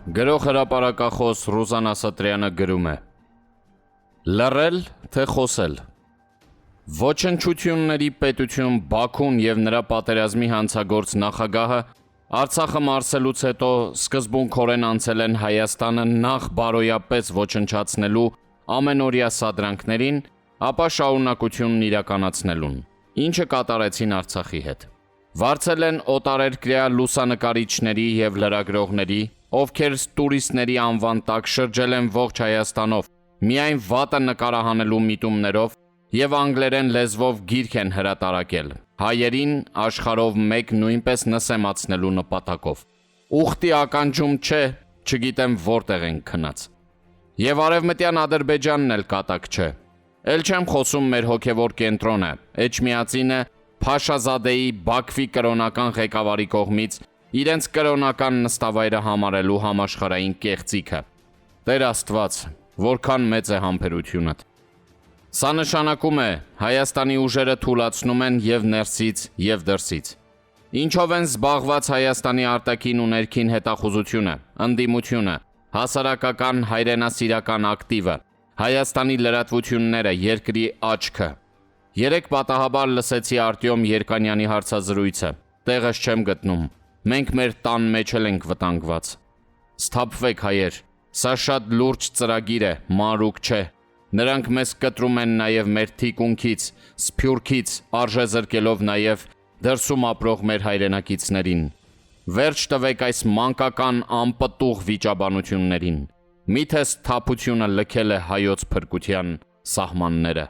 Գրող հրապարակախոս Ռուզաննա Սատրյանը գրում է. Լռել, թե խոսել։ Ոչնչությունների պետություն Բաքուն և նրա պատերազմի հանցագործ նախագահը Արցախը մարսելուց հետո սկզբունքորեն անցել են Հայաստանը նախ բարոյապես ոչնչացնելու ամենօրյա սադրանքներին, ապա շարունակությունն իրականացնելուն, ինչը կատարեցին Արցախի հետ։ Վարձել են օտարերկրյա լուսանկարիչների և լրագրողների, ովքեր տուրիստների անվան տակ շրջել են ողջ Հայաստանով, միայն վատը նկարահանելու միտումներով և անգլերեն լեզվով գիրք են հրատարակել, հայերին աշխարհով մեկ նույնպես նսեմացնելու նպատակով։ Ուխտի ականջում չէ, չգիտեմ որտեղ են քնած։ Եվ արևմտյան Ադրբեջանն էլ կատակ չէ։ Էլ չեմ խոսում մեր հոգևոր կենտրոնը, Էջմիածինը Փաշազադեի Բաքվի կրոնական ղեկավարի կողմից իրենց կրոնական նստավայրը համարելու համաշխարհային կեղծիքը։ Տեր Աստված, որքան մեծ է համբերությունդ։ Սա նշանակում է Հայաստանի ուժերը թուլացնում են և ներսից և դրսից։ Ինչով են զբաղված Հայաստանի արտաքին ու ներքին հետախուզությունը, ընդդիմությունը, հասարակական հայրենասիրական ակտիվը, Հայաստանի լրատվությունները, երկրի աչքը։ Երեկ պատահաբար լսեցի Արտյոմ Երկանյանի հարցազրույցը, տեղս չեմ գտնում, մենք մեր տան մեջ էլ ենք վտանգված։ Սթափվեք հայեր, սա շատ լուրջ ծրագիր է, մանրուք չէ։ Նրանք մեզ կտրում են նաև մեր թիկունքից, սփյուռքից, արժեզրկելով նաև դրսում ապրող մեր հայրենակիցներին։ Վերջ տվեք այս մանկական անպտուղ վիճաբանություններին։ Միթե սթափությունը լքել է հայոց փրկության սահմանները։